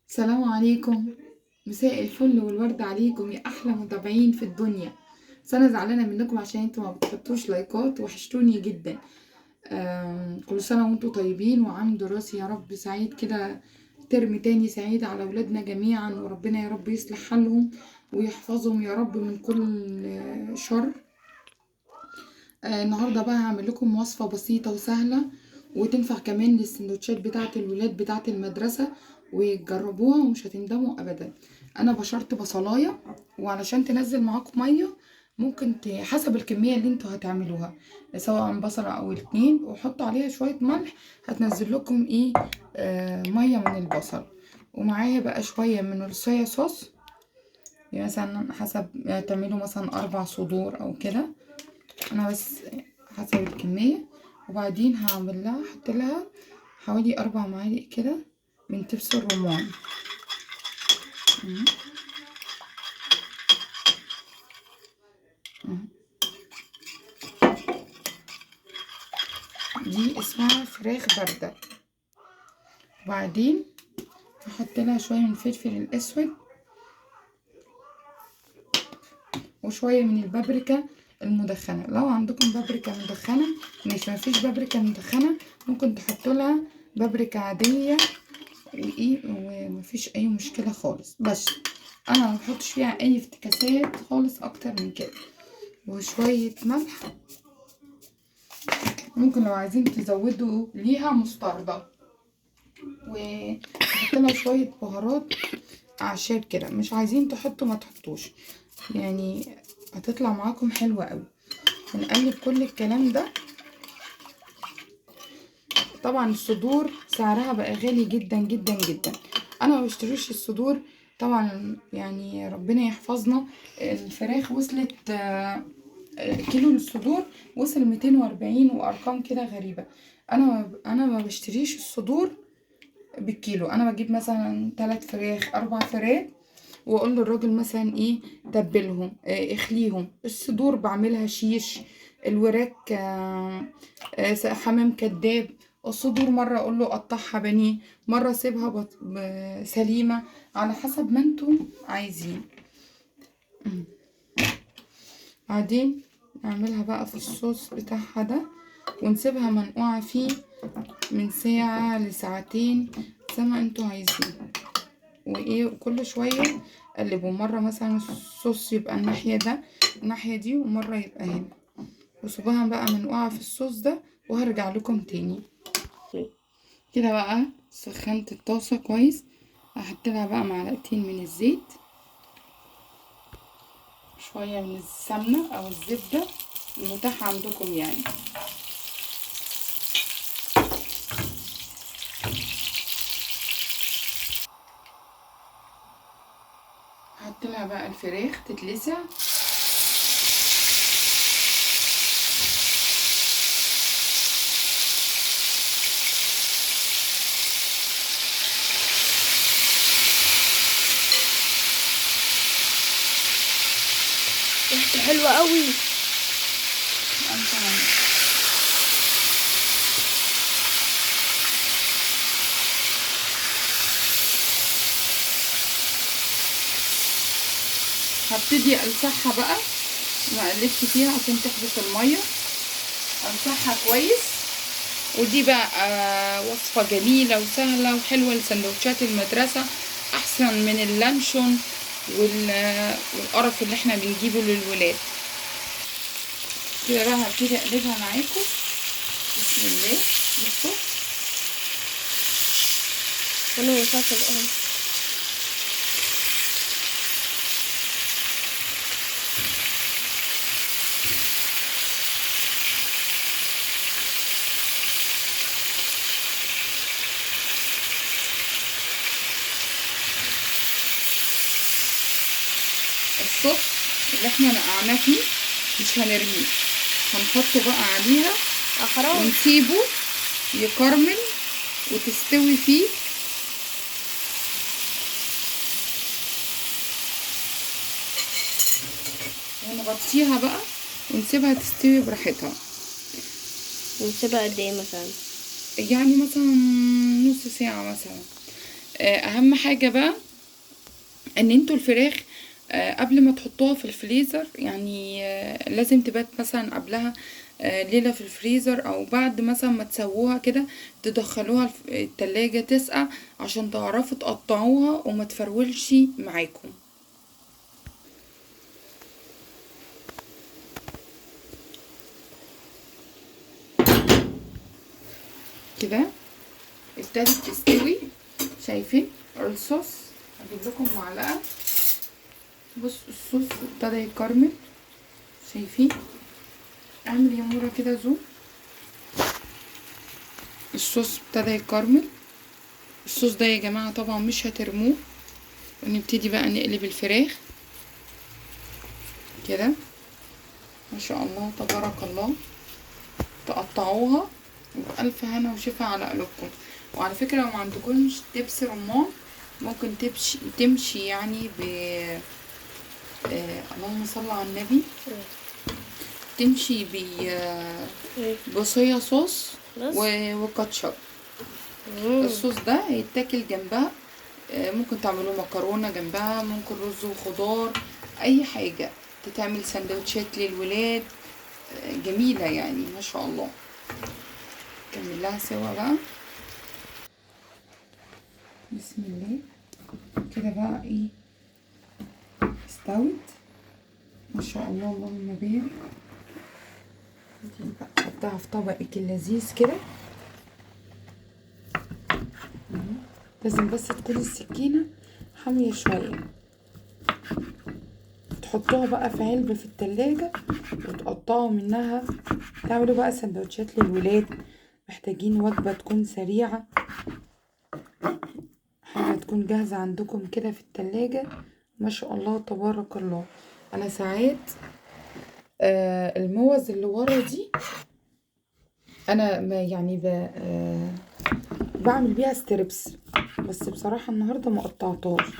السلام عليكم. مساء الفل والورد عليكم يا احلى متابعين في الدنيا. بس انا زعلانه منكم عشان انتوا ما بتحطوش لايكات، وحشتوني جدا. كل سنه وانتوا طيبين وعام دراسي يا رب سعيد كده. ترم تاني سعيد على اولادنا جميعا، وربنا يا رب يصلح حالهم ويحفظهم يا رب من كل شر. النهارده بقى هعمل لكم وصفة بسيطة وسهلة، وتنفع كمان للسندوتشات بتاعة الولاد بتاعة المدرسة، وتجربوها ومش هتندموا ابدا. انا بشرت بصلاية، وعلشان تنزل معاكم مية ممكن حسب الكمية اللي انتوا هتعملوها، سواء بصلة او اتنين، وحطوا عليها شوية ملح هتنزل لكم ايه، مية من البصل. ومعايا بقى شوية من الصويا صوص، يعني مثلا حسب تعملوا مثلا 4 صدور او كده، انا بس حسب الكمية. وبعدين هعمل لها احط لها حوالي 4 معالق كده من دبس الرمان. مم. مم. دي اسمها فراخ باردة. وبعدين هحط لها شوية من الفلفل الاسود، وشوية من البابريكا المدخنة. لو عندكم بابريكا مدخنة ماشي، مفيش بابريكا مدخنة ممكن تحطوا لها بابريكا عادية، وايه ومفيش اي مشكلة خالص. بس انا ما بحطش فيها اي افتكاسات خالص اكتر من كده. وشوية ملح، ممكن لو عايزين تزودوا ليها مستردة، وحط لها شوية بهارات اعشاب كده. مش عايزين تحطوا ما تحطوش، يعني هتطلع معاكم حلوة قوي. هنقلب كل الكلام ده. طبعا الصدور سعرها بقى غالي جدا جدا جدا، انا ما بشتريش الصدور طبعا، يعني ربنا يحفظنا. الفراخ وصلت كيلو الصدور وصل 240 وارقام كده غريبة. انا ما بشتريش الصدور بالكيلو، انا بجيب مثلا 3 فراخ 4 فراخ، واقول للراجل مثلا ايه، تبلهم اخليهم. الصدور بعملها شيش، الوراك حمام كداب. الصدور مرة اقول له قطعها بانيه، مرة اسيبها سليمة، على حسب ما انتم عايزين. بعدين نعملها بقى في الصوص بتاعها ده، ونسيبها منقوعة فيه من ساعة لساعتين زي ما انتوا عايزين. وايه، كل شوية قلبوا، مرة مثلا الصوص يبقى الناحية ده الناحية دي، ومرة يبقى هنا، وسيبوها بقى منقوعة في الصوص ده، وهرجع لكم تاني. كده بقى سخنت الطاسة كويس، هحط لها بقى معلقتين من الزيت، شوية من السمنة او الزبدة المتاح عندكم يعني. هحط لها بقى الفراخ تتلسع. ريحته حلوة قوي. هبتدي امسحها بقى، ما قلبش فيها عشان تحبس الميه، امسحها كويس. ودي بقى وصفه جميله وسهله وحلوه لسندوتشات المدرسه، احسن من اللانشون والقرف اللي احنا بنجيبه للولاد. كده بقى هبتدي اقلبها معاكم. بسم الله. بصوا، وانا مينفعش ابقى الصوص اللي احنا نقعناه فيه مش هنرميه، هنحطه بقى عليها حرام. ونسيبه يكرمل وتستوي فيه. ونغطيها بقى ونسيبها تستوي براحتها. ونسيبها قد ايه مثلا؟ يعني مثلا نص ساعة مثلا. اهم حاجة بقى ان انتوا الفراخ قبل ما تحطوها في الفريزر، يعني لازم تبات مثلا قبلها ليلة في الفريزر، او بعد مثلا ما تسووها كده تدخلوها التلاجة تسقع عشان تعرفوا تقطعوها وما تفرولش معاكم. كده ابتدت تستوي. شايفين الصوص؟ هجيب لكم معلقة. بص الصوص ابتدى يكرمل. شايفين؟ اعمل يا مورا كده زوم. الصوص ابتدى يكرمل. الصوص ده يا جماعة طبعا مش هترموه. ونبتدي بقى نقلب الفراخ كده. ما شاء الله تبارك الله. تقطعوها بألف هنا وشفا على قلوبكم. وعلى فكرة لو ما عندكمش دبس رمان ممكن تمشي يعني اللهم صل على النبي. تمشي بصويا صوص وكاتشب. الصوص ده هيتاكل جنبها. ممكن تعملوا مكرونة جنبها، ممكن رز وخضار، اي حاجة تتعمل سندوتشات للولاد. جميلة يعني ما شاء الله. نكمل لها سوا بقى. بسم الله. كده بقى ايه استوت ما شاء الله اللهم بارك. احطها في طبقك اللذيذ كده. لازم بس تكون السكينة حامية شوية. تحطوها بقى في علبة في التلاجة وتقطعوا منها. تعملوا بقى سندوتشات للولاد. محتاجين وجبة تكون سريعة، حاجة تكون جاهزة عندكم كده في التلاجة. ما شاء الله تبارك الله. انا ساعات الموز اللي ورا دي انا ما يعني بعمل بيها ستريبس، بس بصراحة النهاردة ما قطعتهاش.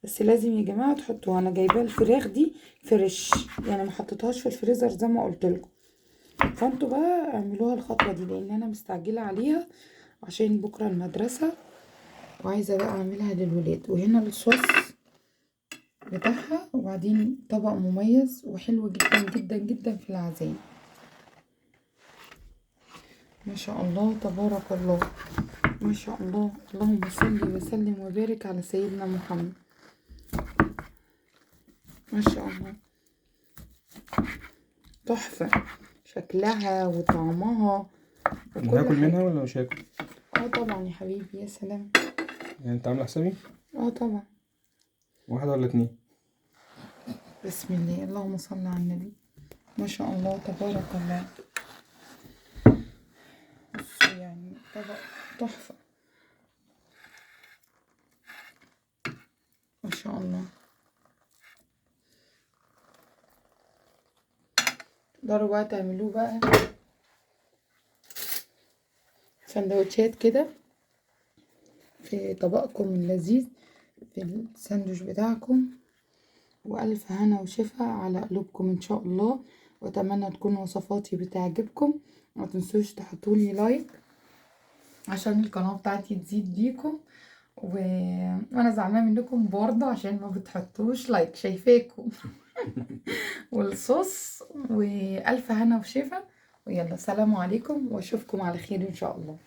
بس لازم يا جماعة تحطوها. انا جايبة الفراخ دي فريش يعني ما حطيتهاش في الفريزر زي ما قلت لكم. فانتوا بقى اعملوها الخطوة دي لان انا مستعجلة عليها عشان بكرة المدرسة، وعايزة بقى اعملها للولاد. وهنا الصوص بتاعها، وبعدين طبق مميز وحلو جدا جدا جدا في العزايم. ما شاء الله تبارك الله. ما شاء الله. اللهم صل وسلم وبارك على سيدنا محمد. ما شاء الله تحفة شكلها وطعمها وكل هاكل حاجة. منها ولا مش هاكل؟ طبعا يا حبيبي يا سلام. يعني انت عامله حسابي؟ طبعا. واحدة ولا اتنين؟ بسم الله اللهم صل على النبي. ما شاء الله تبارك الله. بصوا يعني طبق تحفة ما شاء الله. تقدروا بقى تعملوه بقى سندوتشات كده في طبقكم اللذيذ في الساندوتش بتاعكم. وألف هنا وشفا على قلوبكم إن شاء الله. وأتمنى تكون وصفاتي بتعجبكم. ما تنسوش تحطولي لايك عشان القناة بتاعتي تزيد بيكم. وانا زعلانه منكم برضه عشان ما بتحطوش لايك. شايفاكم. والصوص. والف هنا وشفا. ويلا سلام عليكم واشوفكم على خير ان شاء الله.